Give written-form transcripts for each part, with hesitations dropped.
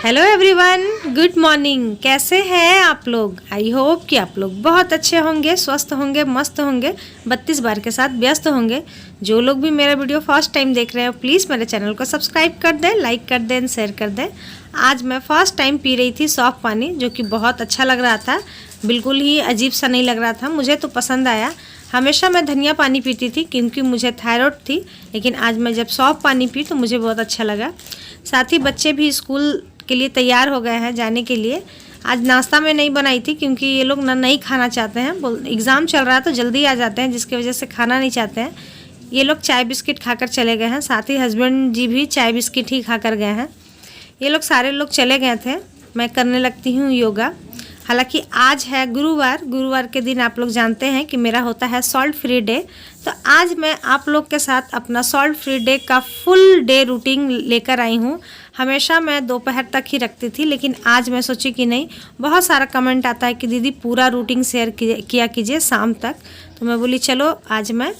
Hello everyone, good morning. कैसे हैं आप लोग? आई होप कि आप लोग बहुत अच्छे होंगे, स्वस्थ होंगे, मस्त होंगे, 32 बार के साथ व्यस्त होंगे। जो लोग भी मेरा वीडियो फर्स्ट टाइम देख रहे हैं प्लीज़ मेरे चैनल को सब्सक्राइब कर दें, लाइक कर दें, शेयर कर दें। आज मैं फ़र्स्ट टाइम पी रही थी सौंफ पानी, जो कि बहुत अच्छा लग रहा था, बिल्कुल ही अजीब सा नहीं लग रहा था, मुझे तो पसंद आया। हमेशा मैं धनिया पानी पीती थी क्योंकि मुझे थायराइड थी, लेकिन आज मैं जब सौंफ पानी पी तो मुझे बहुत अच्छा लगा। साथ ही बच्चे भी स्कूल के लिए तैयार हो गए हैं जाने के लिए। आज नाश्ता में नहीं बनाई थी क्योंकि ये लोग ना नहीं खाना चाहते हैं, एग्ज़ाम चल रहा है तो जल्दी आ जाते हैं, जिसकी वजह से खाना नहीं चाहते हैं। ये लोग चाय बिस्किट खाकर चले गए हैं, साथ ही हस्बैंड जी भी चाय बिस्किट ही खाकर गए हैं। ये लोग सारे लोग चले गए थे, मैं करने लगती हूँ योगा। हालांकि आज है गुरुवार, गुरुवार के दिन आप लोग जानते हैं कि मेरा होता है सॉल्ट फ्री डे। तो आज मैं आप लोग के साथ अपना सॉल्ट फ्री डे का फुल डे रूटीन लेकर आई हूँ। हमेशा मैं दोपहर तक ही रखती थी, लेकिन आज मैं सोची कि नहीं, बहुत सारा कमेंट आता है कि दीदी पूरा रूटीन शेयर किया कीजिए शाम तक। तो मैं बोली चलो आज मैं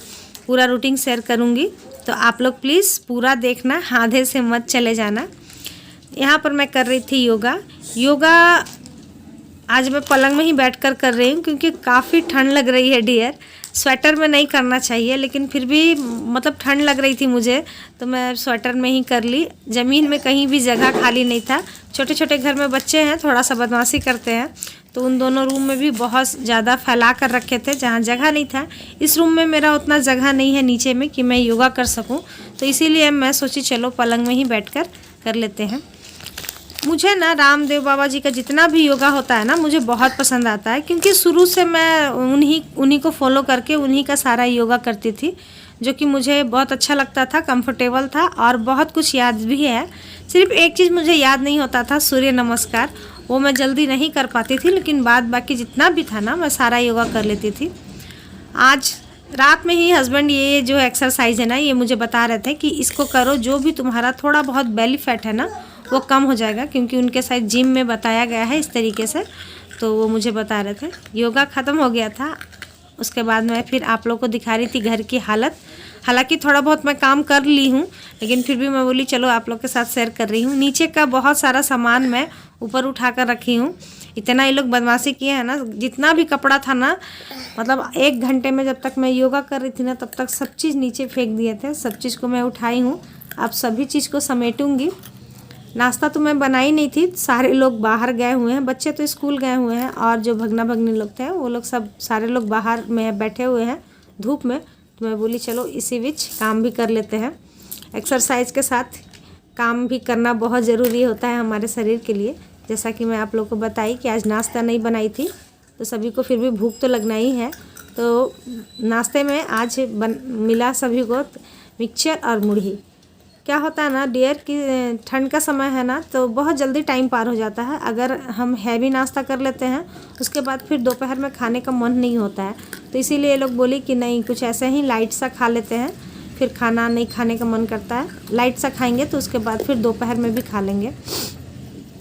पूरा रूटीन शेयर करूँगी, तो आप लोग प्लीज़ पूरा देखना, आधे से मत चले जाना। यहाँ पर मैं कर रही थी योगा। आज मैं पलंग में ही बैठकर कर रही हूँ क्योंकि काफ़ी ठंड लग रही है डियर। स्वेटर में नहीं करना चाहिए, लेकिन फिर भी मतलब ठंड लग रही थी मुझे, तो मैं स्वेटर में ही कर ली। ज़मीन में कहीं भी जगह खाली नहीं था। छोटे छोटे घर में बच्चे हैं, थोड़ा सा बदमाशी करते हैं, तो उन दोनों रूम में भी बहुत ज़्यादा फैला कर रखे थे जहाँ जगह नहीं था। इस रूम में मेरा उतना जगह नहीं है नीचे में कि मैं योगा कर सकूँ, तो इसीलिए मैं सोची चलो पलंग में ही बैठकर कर लेते हैं। मुझे ना रामदेव बाबा जी का जितना भी योगा होता है ना, मुझे बहुत पसंद आता है, क्योंकि शुरू से मैं उन्हीं को फॉलो करके उन्हीं का सारा योगा करती थी, जो कि मुझे बहुत अच्छा लगता था, कंफर्टेबल था और बहुत कुछ याद भी है। सिर्फ एक चीज़ मुझे याद नहीं होता था, सूर्य नमस्कार, वो मैं जल्दी नहीं कर पाती थी, लेकिन बाद बाकी जितना भी था ना मैं सारा योगा कर लेती थी। आज रात में ही हस्बैंड ये जो एक्सरसाइज है ना, ये मुझे बता रहे थे कि इसको करो, जो भी तुम्हारा थोड़ा बहुत बेली फैट है ना वो कम हो जाएगा, क्योंकि उनके साथ जिम में बताया गया है इस तरीके से। तो वो मुझे बता रहे थे। योगा ख़त्म हो गया था, उसके बाद मैं फिर आप लोगों को दिखा रही थी घर की हालत। हालांकि थोड़ा बहुत मैं काम कर ली हूँ, लेकिन फिर भी मैं बोली चलो आप लोग के साथ शेयर कर रही हूँ। नीचे का बहुत सारा सामान मैं ऊपर उठा कर रखी हूँ। इतना ये लोग बदमाशी किए हैं ना, जितना भी कपड़ा था ना, मतलब 1 घंटे में जब तक मैं योगा कर रही थी ना, तब तक सब चीज़ नीचे फेंक दिए थे। सब चीज़ को मैं उठाई हूँ, अब सभी चीज़ को समेटूँगी। नाश्ता तो मैं बनाई नहीं थी, सारे लोग बाहर गए हुए हैं, बच्चे तो स्कूल गए हुए हैं और जो भगना भगनी लोग थे वो लोग सब सारे लोग बाहर में बैठे हुए हैं धूप में। तो मैं बोली चलो इसी बीच काम भी कर लेते हैं। एक्सरसाइज के साथ काम भी करना बहुत ज़रूरी होता है हमारे शरीर के लिए। जैसा कि मैं आप लोग को बताई कि आज नाश्ता नहीं बनाई थी, तो सभी को फिर भी भूख तो लगना ही है। तो नाश्ते में आज मिला सभी को मिक्सचर और मुढ़ी। क्या होता है ना डियर कि ठंड का समय है ना, तो बहुत जल्दी टाइम पार हो जाता है। अगर हम हैवी नाश्ता कर लेते हैं उसके बाद फिर दोपहर में खाने का मन नहीं होता है, तो इसीलिए ये लोग बोली कि नहीं कुछ ऐसे ही लाइट सा खा लेते हैं, फिर खाना नहीं खाने का मन करता है। लाइट सा खाएंगे तो उसके बाद फिर दोपहर में भी खा लेंगे।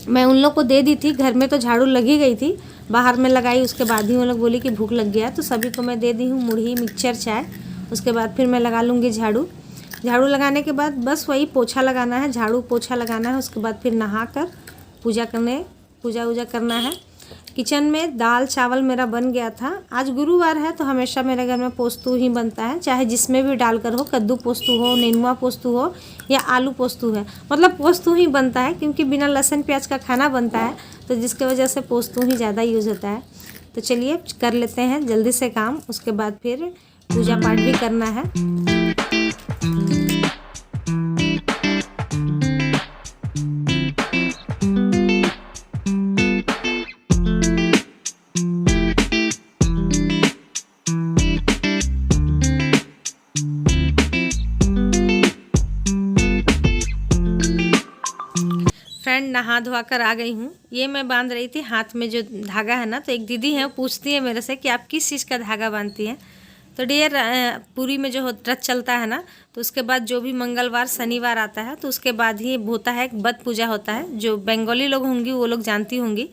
मैं उन लोग को दे दी थी, घर में तो झाड़ू लगी गई थी, बाहर में लगाई, उसके बाद ही वो लोग बोली कि भूख लग गया, तो सभी को मैं दे दी हूँ मुढ़ी, मिक्सचर, चाय। उसके बाद फिर मैं लगा लूँगी झाड़ू। झाड़ू लगाने के बाद बस वही पोछा लगाना है, झाड़ू पोछा लगाना है। उसके बाद फिर नहा कर पूजा वूजा करना है। किचन में दाल चावल मेरा बन गया था। आज गुरुवार है तो हमेशा मेरे घर में पोस्तू ही बनता है, चाहे जिसमें भी डालकर हो, कद्दू पोस्तू हो, नेनुआ पोस्तू हो या आलू पोस्तू है, मतलब पोस्तू ही बनता है, क्योंकि बिना लहसुन प्याज का खाना बनता है, तो जिसकी वजह से पोस्तू ही ज़्यादा यूज़ होता है। तो चलिए कर लेते हैं जल्दी से काम, उसके बाद फिर पूजा पाठ भी करना है। फ्रेंड नहा धोआ कर आ गई हूँ। ये मैं बांध रही थी हाथ में जो धागा है ना, तो एक दीदी है पूछती है मेरे से कि आप किस चीज़ का धागा बांधती हैं। तो डियर पूरी में जो व्रत चलता है ना, तो उसके बाद जो भी मंगलवार शनिवार आता है तो उसके बाद ही होता है बट पूजा होता है, जो बंगाली लोग होंगी वो लोग जानती होंगी।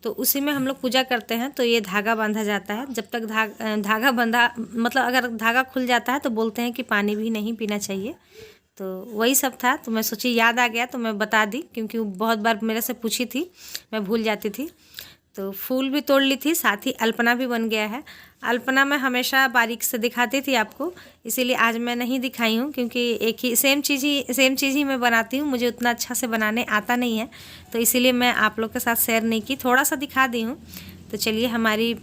तो उसी में हम लोग पूजा करते हैं। तो ये धागा बांधा जाता है। जब तक धागा बंधा मतलब अगर धागा खुल जाता है तो बोलते हैं कि पानी भी नहीं पीना चाहिए। तो वही सब था। तो मैं सोची याद आ गया तो मैं बता दी, क्योंकि वो बहुत बार मेरे से पूछी थी, मैं भूल जाती थी। तो फूल भी तोड़ ली थी, साथ ही अल्पना भी बन गया है। अल्पना मैं हमेशा बारीक से दिखाती थी आपको, इसीलिए आज मैं नहीं दिखाई हूँ, क्योंकि एक ही सेम चीज़ ही मैं बनाती हूँ, मुझे उतना अच्छा से बनाने आता नहीं है, तो इसीलिए मैं आप लोग के साथ शेयर नहीं की, थोड़ा सा दिखा दी हूँ। तो चलिए, हमारी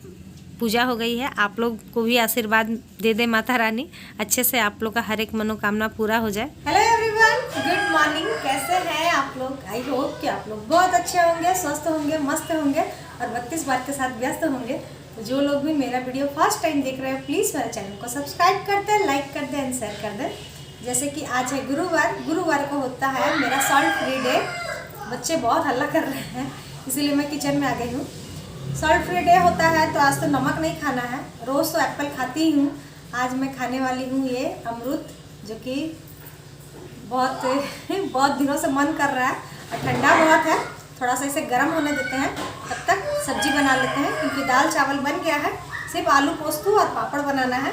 पूजा हो गई है। आप लोग को भी आशीर्वाद दे दे माता रानी, अच्छे से आप लोग का हर एक मनोकामना पूरा हो जाए। Hello everyone, good morning. कैसे हैं आप लोग? आई होप कि आप लोग बहुत अच्छे होंगे, स्वस्थ होंगे, मस्त होंगे और 32 बात के साथ व्यस्त होंगे। तो जो लोग भी मेरा वीडियो फर्स्ट टाइम देख रहे हैं, प्लीज़ मेरे चैनल को सब्सक्राइब कर दें, लाइक कर दें एंड शेयर कर दें। जैसे कि आज है गुरुवार को होता है मेरा सॉल्ट फ्री डे। बच्चे बहुत हल्ला कर रहे हैं, इसीलिए मैं किचन में आ गई हूँ। सॉल्ट फ्री डे होता है तो आज तो नमक नहीं खाना है। रोज़ तो एप्पल खाती ही हूँ, आज मैं खाने वाली हूँ ये अमरूद, जो कि बहुत दिनों से मन कर रहा है और ठंडा बहुत है। थोड़ा सा इसे गर्म होने देते हैं, तब तक सब्जी बना लेते हैं, क्योंकि दाल चावल बन गया है, सिर्फ आलू पोस्तू और पापड़ बनाना है।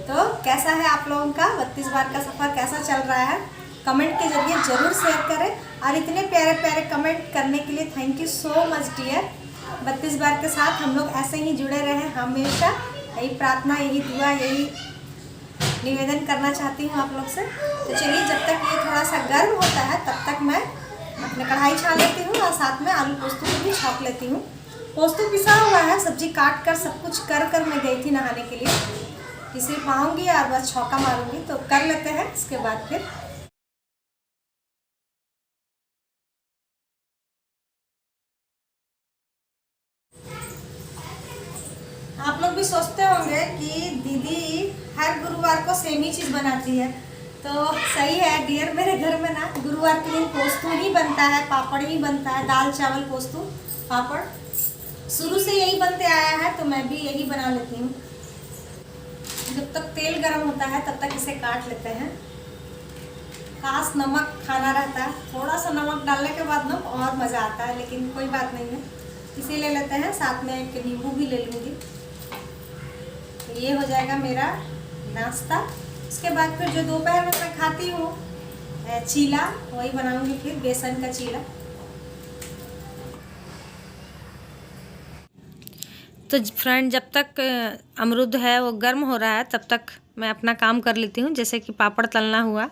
तो कैसा है आप लोगों का 32 बार का सफ़र, कैसा चल रहा है? कमेंट के जरिए ज़रूर शेयर करें। और इतने प्यारे प्यारे कमेंट करने के लिए thank you so much dear. 32 बार के साथ हम लोग ऐसे ही जुड़े रहें हमेशा, यही प्रार्थना, यही दुआ, यही निवेदन करना चाहती हूँ आप लोग से। तो चलिए, जब तक ये थोड़ा सा गर्म होता है तब तक मैं अपने कढ़ाई छान लेती हूँ और साथ में आलू पोस्तू को भी छौंक लेती हूँ। पोस्तू पिसा हुआ है, सब्जी काट कर सब कुछ कर मैं गई थी नहाने के लिए, इसी पाऊँगी और बस छौंका मारूंगी। तो कर लेते हैं, इसके बाद फिर आप लोग भी सोचते होंगे कि दीदी हर गुरुवार को सेम ही चीज़ बनाती है। तो सही है डियर, मेरे घर में ना गुरुवार के दिन पोस्तू ही बनता है, पापड़ ही बनता है, दाल चावल पोस्तू पापड़ शुरू से यही बनते आया है, तो मैं भी यही बना लेती हूँ। जब तक तेल गर्म होता है तब तक इसे काट लेते हैं। खास नमक खाना रहता है, थोड़ा सा नमक डालने के बाद ना और मज़ा आता है, लेकिन कोई बात नहीं है, इसे ले लेते हैं। साथ में एक नींबू भी ले लूँगी। तो ये हो जाएगा मेरा नाश्ता। उसके बाद फिर जो दोपहर में मैं खाती हूँ चीला, वही बनाऊंगी फिर, बेसन का चीला। तो फ्रेंड, जब तक अमरूद है वो गर्म हो रहा है तब तक मैं अपना काम कर लेती हूँ। जैसे कि पापड़ तलना हुआ,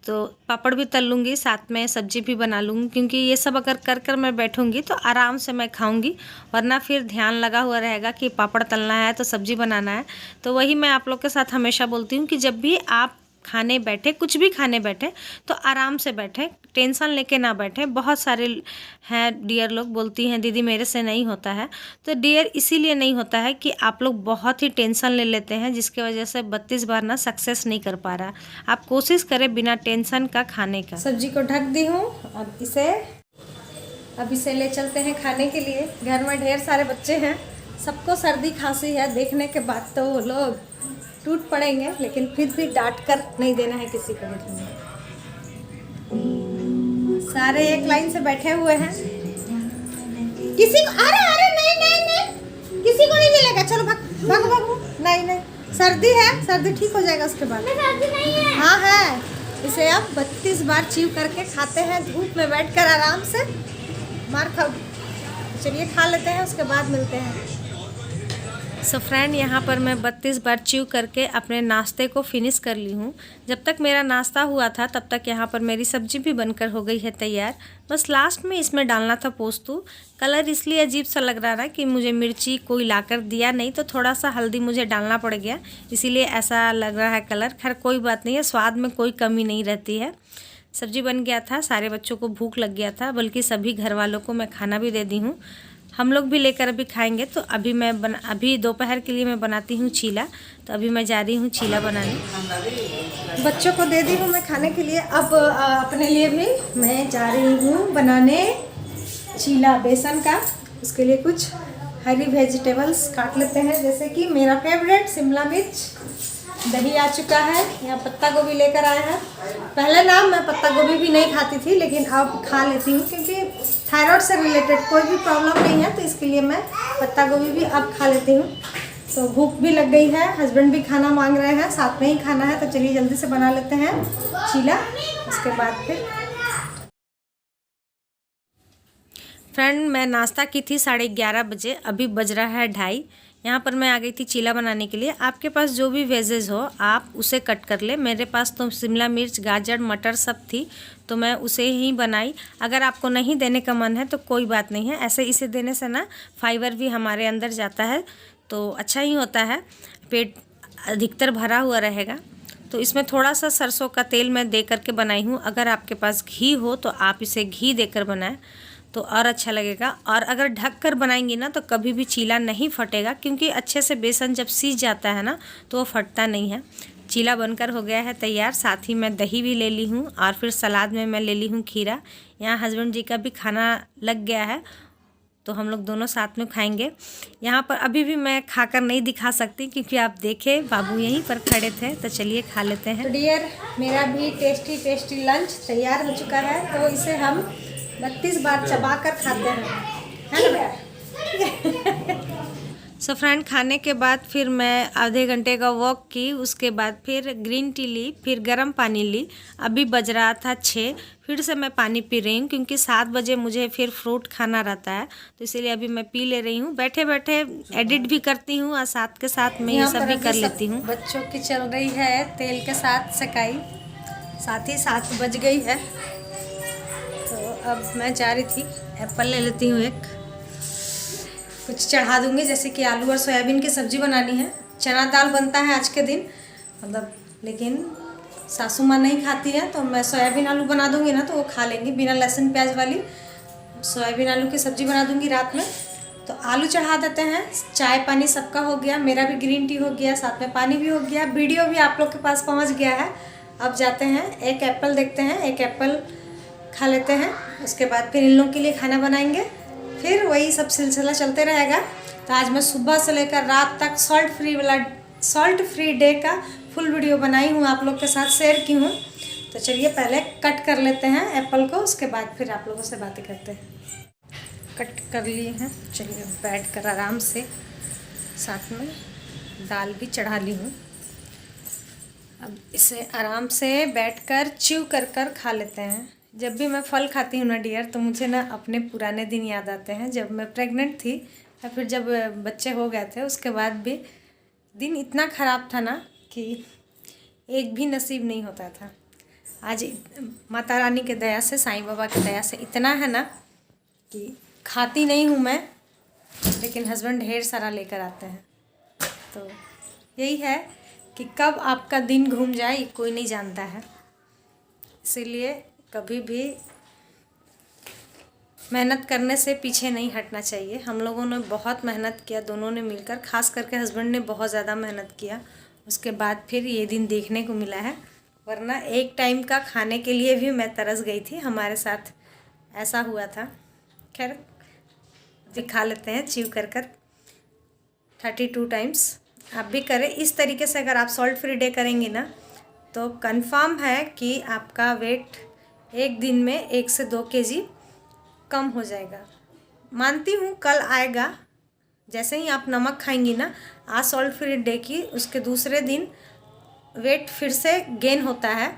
तो पापड़ भी तल लूँगी, साथ में सब्जी भी बना लूँगी, क्योंकि ये सब अगर कर मैं बैठूँगी तो आराम से मैं खाऊँगी, वरना फिर ध्यान लगा हुआ रहेगा कि पापड़ तलना है तो सब्जी बनाना है। तो वही मैं आप लोग के साथ हमेशा बोलती हूँ कि जब भी आप खाने बैठे, कुछ भी खाने बैठे, तो आराम से बैठें, टेंशन लेके ना बैठें। बहुत सारे हैं डियर लोग बोलती हैं दीदी मेरे से नहीं होता है, तो डियर इसीलिए नहीं होता है कि आप लोग बहुत ही टेंशन ले लेते हैं, जिसकी वजह से 32 बार ना सक्सेस नहीं कर पा रहा। आप कोशिश करें बिना टेंशन का खाने का। सब्जी को ढक दी हूँ, अब इसे ले चलते हैं खाने के लिए। घर में ढेर सारे बच्चे हैं, सबको सर्दी खांसी है, देखने के बाद तो वो लोग टूट पड़ेंगे, लेकिन फिर भी डांट कर नहीं देना है किसी को भी। सारे एक लाइन से बैठे हुए हैं, किसी को अरे नहीं, किसी को नहीं मिलेगा। चलो भाग, नहीं, सर्दी है, सर्दी ठीक हो जाएगा उसके बाद। सर्दी नहीं है। हाँ है, इसे अब 32 बार च्यू करके खाते हैं, धूप में बैठकर आराम से। मार खाओ। चलिए खा लेते हैं, उसके बाद मिलते हैं। सो फ्रेंड, यहाँ पर मैं 32 बार च्यू करके अपने नाश्ते को फिनिश कर ली हूँ। जब तक मेरा नाश्ता हुआ था तब तक यहाँ पर मेरी सब्जी भी बनकर हो गई है तैयार। बस लास्ट में इसमें डालना था पोस्तू। कलर इसलिए अजीब सा लग रहा था कि मुझे मिर्ची कोई लाकर दिया नहीं, तो थोड़ा सा हल्दी मुझे डालना पड़ गया, इसीलिए ऐसा लग रहा है कलर। खैर कोई बात नहीं है, स्वाद में कोई कमी नहीं रहती है। सब्जी बन गया था, सारे बच्चों को भूख लग गया था, बल्कि सभी घर वालों को मैं खाना भी दे दी हूँ। हम लोग भी लेकर अभी खाएंगे। तो अभी दोपहर के लिए मैं बनाती हूँ चीला, तो अभी मैं जा रही हूँ चीला बनाने। बच्चों को दे दी हूँ मैं खाने के लिए, अब अपने लिए भी मैं जा रही हूँ बनाने चीला बेसन का। उसके लिए कुछ हरी वेजिटेबल्स काट लेते हैं, जैसे कि मेरा फेवरेट शिमला मिर्च, दही आ चुका है, यहाँ पत्ता गोभी लेकर आया है। पहले ना मैं पत्ता गोभी भी नहीं खाती थी, लेकिन अब खा लेती हूँ, क्योंकि थायराइड से रिलेटेड कोई भी प्रॉब्लम नहीं है, तो इसके लिए मैं पत्ता गोभी भी अब खा लेती हूँ। तो भूख भी लग गई है, हस्बैंड भी खाना मांग रहे हैं, साथ में ही खाना है, तो चलिए जल्दी से बना लेते हैं चीला। उसके बाद फिर फ्रेंड मैं नाश्ता की थी 11:30 बजे, अभी बज रहा है 2:30। यहाँ पर मैं आ गई थी चीला बनाने के लिए। आपके पास जो भी वेजेस हो आप उसे कट कर ले। मेरे पास तो शिमला मिर्च, गाजर, मटर सब थी, तो मैं उसे ही बनाई। अगर आपको नहीं देने का मन है तो कोई बात नहीं है, ऐसे इसे देने से ना फाइबर भी हमारे अंदर जाता है तो अच्छा ही होता है, पेट अधिकतर भरा हुआ रहेगा। तो इसमें थोड़ा सा सरसों का तेल मैं दे करके बनाई हूँ। अगर आपके पास घी हो तो आप इसे घी देकर बनाएं तो और अच्छा लगेगा। और अगर ढक कर बनाएंगी ना तो कभी भी चीला नहीं फटेगा, क्योंकि अच्छे से बेसन जब सीज जाता है ना तो वो फटता नहीं है। चीला बनकर हो गया है तैयार। साथ ही मैं दही भी ले ली हूँ और फिर सलाद में मैं ले ली हूँ खीरा। यहाँ हस्बैंड जी का भी खाना लग गया है तो हम लोग दोनों साथ में खाएंगे। यहाँ पर अभी भी मैं खाकर नहीं दिखा सकती क्योंकि आप देखें बाबू यहीं पर खड़े थे, तो चलिए खा लेते हैं। तो डियर मेरा भी टेस्टी लंच तैयार हो चुका है, तो इसे हम 32 बार चबा कर खाते हैं, है ना। सो फ्रेंड खाने के बाद फिर मैं आधे घंटे का वॉक की, उसके बाद फिर ग्रीन टी ली, फिर गर्म पानी ली। अभी बज रहा था 6, फिर से मैं पानी पी रही हूँ क्योंकि 7 बजे मुझे फिर फ्रूट खाना रहता है, तो इसीलिए अभी मैं पी ले रही हूँ। बैठे बैठे एडिट भी करती हूँ और साथ के साथ मैं ये सब भी कर लेती हूँ। बच्चों की चल रही है तेल के साथ सेकाई, साथ ही 7 बज गई है। तो अब मैं जा रही थी एप्पल ले लेती हूँ, एक कुछ चढ़ा दूँगी, जैसे कि आलू और सोयाबीन की सब्ज़ी बनानी है। चना दाल बनता है आज के दिन, मतलब लेकिन सासू माँ नहीं खाती है तो मैं सोयाबीन आलू बना दूँगी ना तो वो खा लेंगी, बिना लहसुन प्याज वाली सोयाबीन आलू की सब्ज़ी बना दूँगी रात में। तो आलू चढ़ा देते हैं। चाय पानी सबका हो गया, मेरा भी ग्रीन टी हो गया, साथ में पानी भी हो गया, वीडियो भी आप लोग के पास पहुँच गया है। अब जाते हैं एक एप्पल देखते हैं, एक एप्पल खा लेते हैं, उसके बाद फिर इन लोगों के लिए खाना बनाएंगे, फिर वही सब सिलसिला चलते रहेगा। तो आज मैं सुबह से लेकर रात तक सॉल्ट फ्री डे का फुल वीडियो बनाई हूँ, आप लोग के साथ शेयर की हूँ। तो चलिए पहले कट कर लेते हैं एप्पल को, उसके बाद फिर आप लोगों से बातें करते हैं। कट कर लिए हैं, चलिए बैठ कर आराम से, साथ में दाल भी चढ़ा ली हूँ। अब इसे आराम से बैठकर च्यू कर खा लेते हैं। जब भी मैं फल खाती हूँ ना डियर, तो मुझे ना अपने पुराने दिन याद आते हैं, जब मैं प्रेग्नेंट थी या फिर जब बच्चे हो गए थे। उसके बाद भी दिन इतना ख़राब था ना कि एक भी नसीब नहीं होता था। आज माता रानी के दया से, साईं बाबा की दया से इतना है ना कि खाती नहीं हूँ मैं, लेकिन हस्बैंड ढेर सारा लेकर आते हैं। तो यही है कि कब आपका दिन घूम जाए ये कोई नहीं जानता है, इसीलिए कभी भी मेहनत करने से पीछे नहीं हटना चाहिए। हम लोगों ने बहुत मेहनत किया, दोनों ने मिलकर, ख़ास करके हस्बैंड ने बहुत ज़्यादा मेहनत किया, उसके बाद फिर ये दिन देखने को मिला है। वरना एक टाइम का खाने के लिए भी मैं तरस गई थी, हमारे साथ ऐसा हुआ था। खैर दिखा लेते हैं च्यू कर 32 टाइम्स। आप भी करें इस तरीके से। अगर आप सॉल्ट फ्री डे करेंगी ना तो कंफर्म है कि आपका वेट एक दिन में 1 से 2 kg कम हो जाएगा। मानती हूँ कल आएगा, जैसे ही आप नमक खाएंगी ना, आज सॉल्ट फ्री डे की, उसके दूसरे दिन वेट फिर से गेन होता है।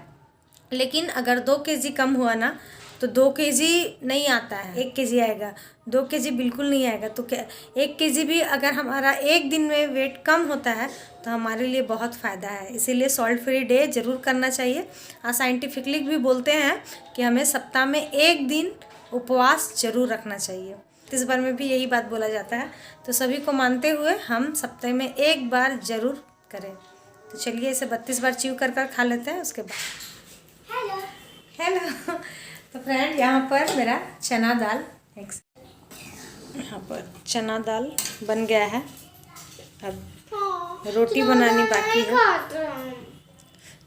लेकिन अगर 2 kg कम हुआ ना तो 2 kg नहीं आता है, 1 kg आएगा। 2 kg बिल्कुल नहीं आएगा। तो क्या 1 kg भी अगर हमारा एक दिन में वेट कम होता है तो हमारे लिए बहुत फ़ायदा है। इसीलिए सॉल्ट फ्री डे ज़रूर करना चाहिए। साइंटिफिकली भी बोलते हैं कि हमें सप्ताह में 1 दिन उपवास ज़रूर रखना चाहिए। इस बार में भी यही बात बोला जाता है, तो सभी को मानते हुए हम सप्ताह में 1 बार ज़रूर करें। तो चलिए इसे 32 बार च्यू कर खा लेते हैं। उसके बाद हेलो तो फ्रेंड यहाँ पर मेरा चना दाल, यहाँ पर चना दाल बन गया है। अब रोटी बनानी बाकी है,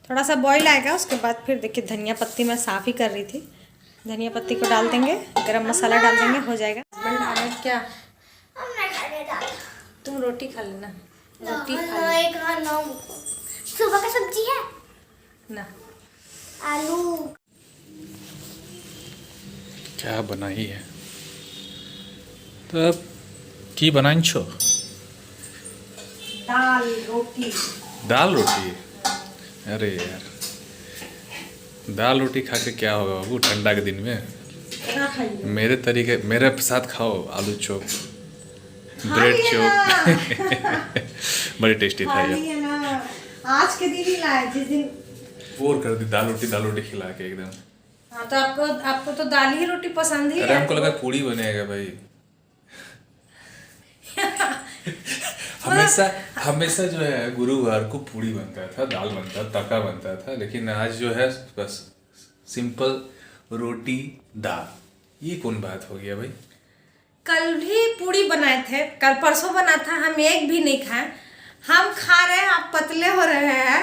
थोड़ा सा बॉईल आएगा, उसके बाद फिर देखिए धनिया पत्ती मैं साफ़ ही कर रही थी, धनिया पत्ती को डाल देंगे, गरम मसाला डाल देंगे, हो जाएगा। क्या तुम रोटी खा लेना, रोटी खा लेना। सुबह का सब्जी है ना, आलू क्या बनाई है तब की बनाइन छो? दाल रोटी। दाल रोटी? अरे यार, दाल रोटी खा के क्या होगा बाबू ठंडा के दिन में? ना खाइए। मेरे तरीके मेरे साथ खाओ आलू चॉप, ब्रेड लिए चॉप। ना। बड़ी टेस्टी था खा ये। लिए ना, आज के दिन ही लाए, जिस दिन। बोर कर दी दाल रोटी खिला के एकदम। हाँ तो आपको तो दाल ही रोटी पसंद ही अरे है। हमको लगा पूड़ी बनेगा भाई। हमेशा हमेशा जो है गुरुवार को पूड़ी बनता था, दाल बनता, तड़का बनता था, लेकिन आज जो है बस सिंपल रोटी दाल। ये कौन बात हो गया भाई? कल भी पूड़ी बनाए थे, कल परसों बना था, हम एक भी नहीं खाए। हम खा रहे हैं, आप पतले हो रहे हैं।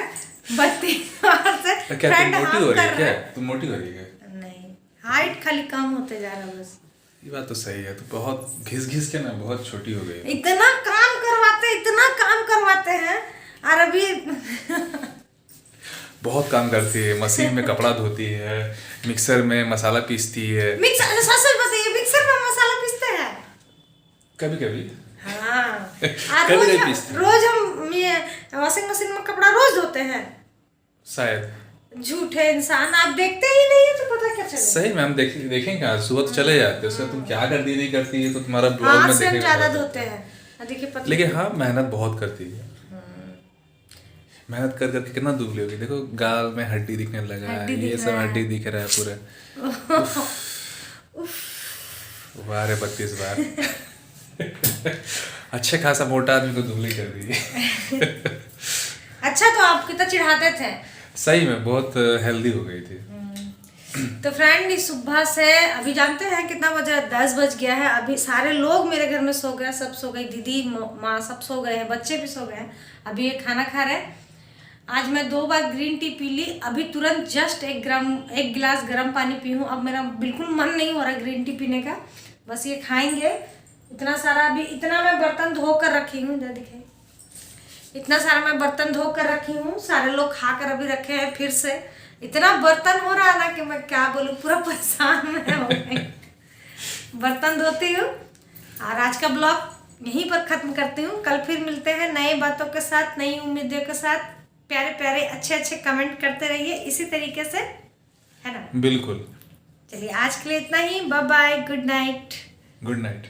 बत्ती से क्या तुम फ्रेंड मोटी हम हो रही कर है? क्या रहे हैं। तुम मोटी हो रही है? नहीं, हाइट खाली कम होते जा रहा है बस। ये बात तो सही है। तो बहुत घिस घिस के ना बहुत छोटी हो गई है। इतना काम करवाते हैं और अभी बहुत काम करती है, मशीन में कपड़ा धोती है, मिक्सर में मसाला पीसती है। मिक्सर, सच बताइए, मिक्सर में मसाला पीसते हैं? कभी कभी हाँ। कभी पीसते हैं। रोज हम ये वॉशिंग मशीन में कपड़ा रोज धोते हैं। शायद। झूठे इंसान, आप देखते ही नहीं है तो पता क्या चले। सही में हम देखेंगे आज सुबह तो चले जाते हैं। उसका तुम क्या करती नहीं करती है तो तुम्हारा ब्लॉग हाथ में से हम देखेंगे। ज्यादा पता धोते चलता है। हैं। देखिए पतली। लेकिन हाँ मेहनत बहुत करती है। मेहनत कर करके कितना दुबली होगी। देखो गाल में हड्डी दिखने लगा है, हड्डी ये दिख सब रहा है। हड्डी दिख रहा है पूरा। वाह रे 32 बार। अच्छे खासा मोटा आदमी को दुबली कर दी है। अच्छा, तो आप कितना चिढ़ाते थे। सही में बहुत हेल्दी हो गई थी। तो फ्रेंड, इस सुबह से अभी जानते हैं कितना बज रहा है? 10 बज गया है। अभी सारे लोग मेरे घर में सो गए, सब सो गए, दीदी माँ सब सो गए हैं, बच्चे भी सो गए हैं। अभी ये खाना खा रहे हैं। आज मैं 2 बार ग्रीन टी पी ली। अभी तुरंत जस्ट एक गिलास गर्म पानी पी हूँ। अब मेरा बिल्कुल मन नहीं हो रहा ग्रीन टी पीने का। बस ये खाएंगे। इतना सारा अभी इतना मैं बर्तन धो कर रखी हूँ, दिखे इतना सारा मैं बर्तन धो कर रखी हूँ। सारे लोग खाकर अभी रखे हैं। फिर से इतना बर्तन हो रहा है ना कि मैं क्या बोलूँ, पूरा परेशान मैं हो गई। बर्तन धोती हूँ और आज का ब्लॉग यहीं पर खत्म करती हूँ। कल फिर मिलते हैं नई बातों के साथ, नई उम्मीदों के साथ। प्यारे प्यारे अच्छे अच्छे कमेंट करते रहिए इसी तरीके से, है ना? बिल्कुल। चलिए आज के लिए इतना ही। Bye bye, good night. Good night.